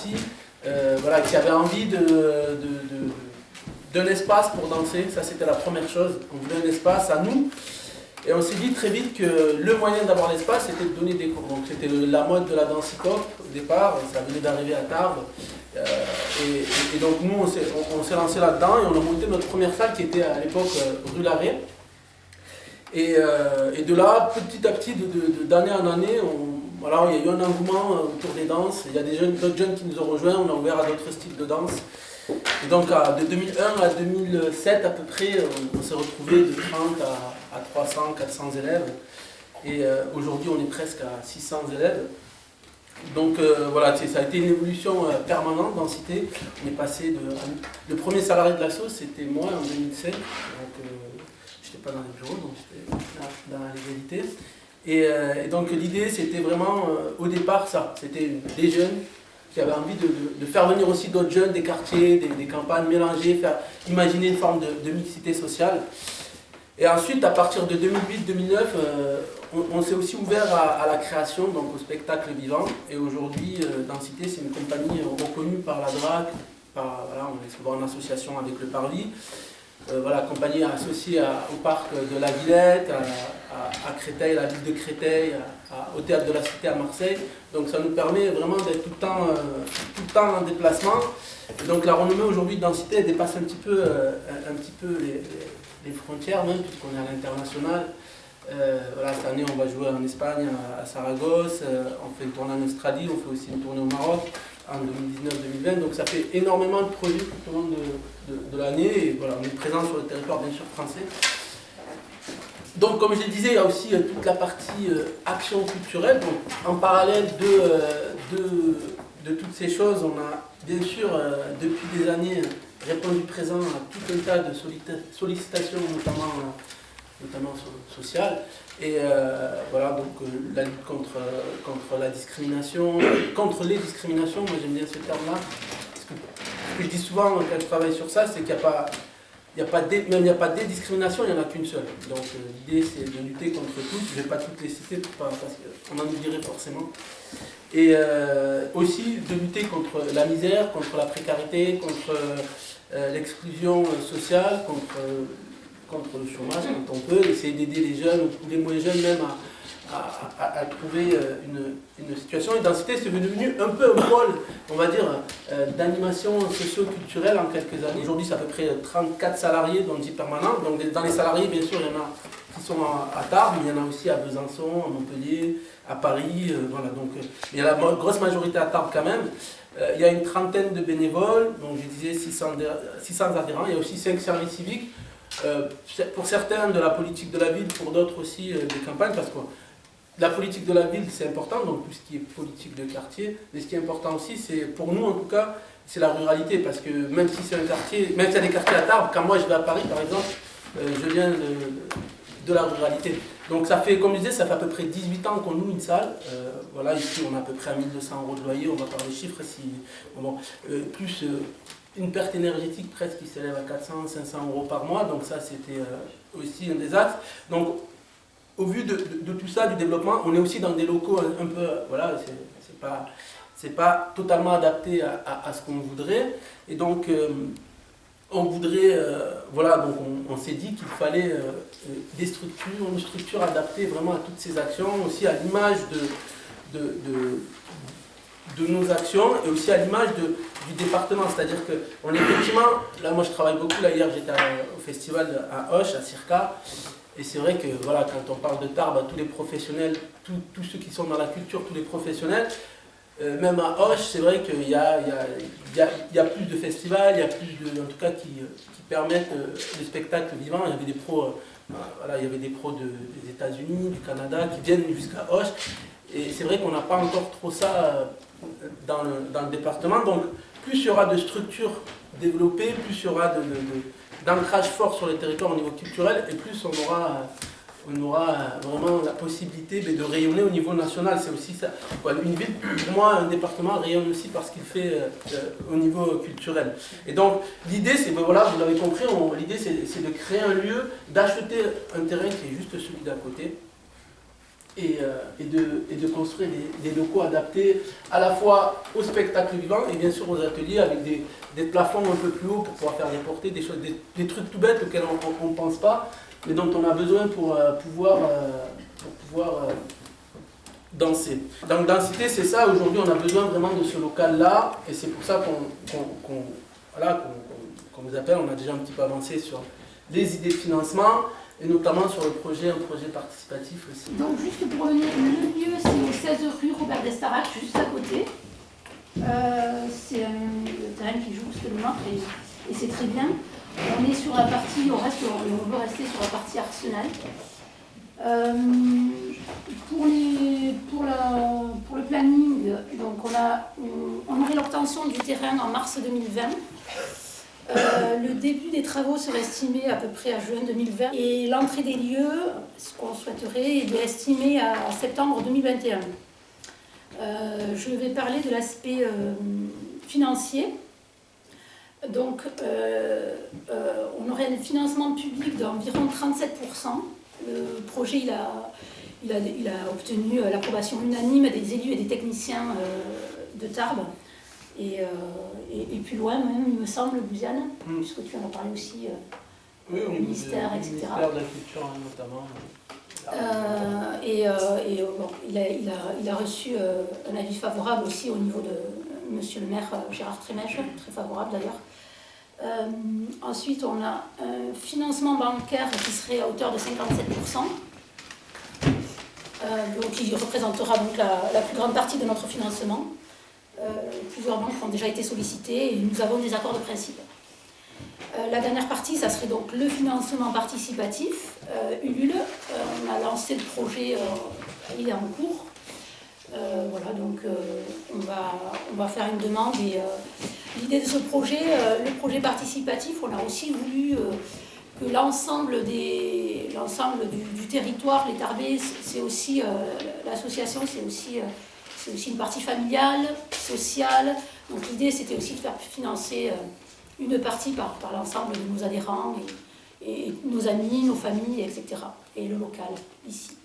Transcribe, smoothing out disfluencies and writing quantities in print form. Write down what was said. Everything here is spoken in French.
parti, voilà, qui avait envie d'un espace pour danser. Ça, c'était la première chose. On voulait un espace à nous. Et on s'est dit très vite que le moyen d'avoir l'espace, c'était de donner des cours. Donc c'était la mode de la danse hip-hop au départ, ça venait d'arriver à Tarbes. Et donc nous, on s'est lancé là-dedans et on a monté notre première salle qui était à l'époque rue Larrey. Et de là, petit à petit, d'année en année, voilà, il y a eu un engouement autour des danses. Il y a d'autres jeunes qui nous ont rejoints, on a ouvert à d'autres styles de danse. Et donc de 2001 à 2007 à peu près, on s'est retrouvé de 30 à 300, 400 élèves. Et aujourd'hui, on est presque à 600 élèves. Donc voilà, ça a été une évolution permanente dans Cité. On est passé le premier salarié de l'asso, c'était moi en 2005. Donc je n'étais pas dans les bureaux, donc j'étais dans la légalité. Et donc l'idée, c'était vraiment au départ ça. C'était des jeunes qui avaient envie de faire venir aussi d'autres jeunes des quartiers, des campagnes mélangées, imaginer une forme de mixité sociale. Et ensuite, à partir de 2008-2009, on s'est aussi ouvert à la création, donc au spectacle vivant. Et aujourd'hui, Densité, c'est une compagnie reconnue par la DRAC, voilà, on est souvent en association avec le Parvis. Voilà, compagnie associée au parc de la Villette, à Créteil, la ville de Créteil, au théâtre de la Cité à Marseille. Donc ça nous permet vraiment d'être tout le temps en déplacement. Et donc la renommée aujourd'hui de Densité elle dépasse un petit peu les frontières même, puisqu'on est à l'international. Voilà, cette année on va jouer en Espagne, à Saragosse, on fait une tournée en Australie, on fait aussi une tournée au Maroc en 2019-2020, donc ça fait énormément de projets tout au long de l'année, et voilà, on est présent sur le territoire bien sûr français. Donc comme je le disais, il y a aussi toute la partie action culturelle, donc en parallèle de toutes ces choses, on a bien sûr depuis des années répondu présent à tout un tas de sollicitations, notamment sociales. Et voilà, donc la lutte contre la discrimination, contre les discriminations, moi j'aime bien ce terme-là. Ce que je dis souvent quand je travaille sur ça, c'est qu'il n'y a pas des discriminations, il n'y en a qu'une seule. Donc l'idée c'est de lutter contre toutes, je ne vais pas toutes les citer parce qu'on en oublierait forcément. Et aussi de lutter contre la misère, contre la précarité, contre l'exclusion sociale, contre le chômage quand on peut, essayer d'aider les jeunes ou les moins jeunes même à trouver une situation. Et Densité, c'est devenu un peu un pôle, on va dire, d'animation socio-culturelle en quelques années. Aujourd'hui, c'est à peu près 34 salariés, dont 10 permanents. Donc dans les salariés, bien sûr, il y en a qui sont à Tarbes, mais il y en a aussi à Besançon, à Montpellier, à Paris. Voilà, donc, il y a la grosse majorité à Tarbes quand même. Il y a une trentaine de bénévoles, donc je disais 600 adhérents. Il y a aussi 5 services civiques. Pour certains de la politique de la ville, pour d'autres aussi des campagnes, parce que la politique de la ville c'est important, donc tout ce qui est politique de quartier, mais ce qui est important aussi, c'est pour nous en tout cas, c'est la ruralité, parce que même si c'est un quartier, même s'il y a des quartiers à Tarbes, quand moi je vais à Paris par exemple, je viens de la ruralité. Donc ça fait, comme je disais, ça fait à peu près 18 ans qu'on loue une salle. Voilà, ici on a à peu près à 1 200 € de loyer, on va parler des chiffres, plus une perte énergétique presque qui s'élève à 400, 500 € par mois, donc ça c'était aussi un des axes. Donc au vu de tout ça, du développement, on est aussi dans des locaux un peu, voilà, c'est pas totalement adapté à ce qu'on voudrait, et donc on voudrait, voilà, donc on s'est dit qu'il fallait une structure adaptée vraiment à toutes ces actions, aussi à l'image de nos actions et aussi à l'image du département, c'est-à-dire qu'on est effectivement, là moi je travaille beaucoup, là hier j'étais au festival à Auch, à Circa, et c'est vrai que voilà, quand on parle de Tarbes, à tous les professionnels, tous ceux qui sont dans la culture, tous les professionnels, même à Auch, c'est vrai qu'il y a plus de festivals, il y a plus de, en tout cas qui permettent le spectacle vivant. Il y avait des pros, voilà, il y avait des pros des États-Unis, du Canada, qui viennent jusqu'à Auch. Et c'est vrai qu'on n'a pas encore trop ça dans le département. Donc plus il y aura de structures développées, plus il y aura d'ancrage fort sur les territoires au niveau culturel, et plus on aura vraiment la possibilité de rayonner au niveau national. C'est aussi ça. Une ville, pour moi, un département rayonne aussi par ce qu'il fait au niveau culturel. Et donc l'idée, c'est, voilà, vous l'avez compris, l'idée c'est de créer un lieu, d'acheter un terrain qui est juste celui d'à côté, de construire des locaux adaptés à la fois au spectacle vivant et bien sûr aux ateliers avec des plafonds un peu plus hauts pour pouvoir faire des portées, des choses, des trucs tout bêtes auxquels on ne pense pas, mais dont on a besoin pour pouvoir danser. Donc densité, c'est ça, aujourd'hui on a besoin vraiment de ce local-là, et c'est pour ça qu'on vous appelle, on a déjà un petit peu avancé sur les idées de financement, et notamment sur un projet participatif aussi. Donc juste pour revenir, le lieu c'est au 16 rue Robert d'Estarac, juste à côté. C'est un terrain qui joue ce que le nôtre et c'est très bien. On est sur la partie, on veut rester sur la partie Arsenal. Pour le planning, donc on aurait l'obtention du terrain en mars 2020. Le début des travaux serait estimé à peu près à juin 2020 et l'entrée des lieux, ce qu'on souhaiterait, est estimé à septembre 2021. Je vais parler de l'aspect financier. Donc, on aurait un financement public d'environ 37%. Le projet il a obtenu l'approbation unanime des élus et des techniciens de Tarbes. Et plus loin, même, il me semble, Bouziane, puisque tu en as parlé aussi, oui, au ministère, etc. Le ministère de la Culture, notamment. Bon, il a reçu un avis favorable aussi au niveau de monsieur le maire Gérard Trémèche, très favorable d'ailleurs. Ensuite, on a un financement bancaire qui serait à hauteur de 57%, donc qui représentera donc la plus grande partie de notre financement. Plusieurs banques ont déjà été sollicitées et nous avons des accords de principe. La dernière partie, ça serait donc le financement participatif. Ulule, on a lancé le projet, il est en cours. Voilà, donc on va faire une demande. Et l'idée de ce projet, le projet participatif, on a aussi voulu que l'ensemble du territoire, les Tarbais, c'est aussi l'association, c'est aussi une partie familiale, sociale. Donc l'idée, c'était aussi de faire financer une partie par l'ensemble de nos adhérents et nos amis, nos familles, etc. Et le local, ici.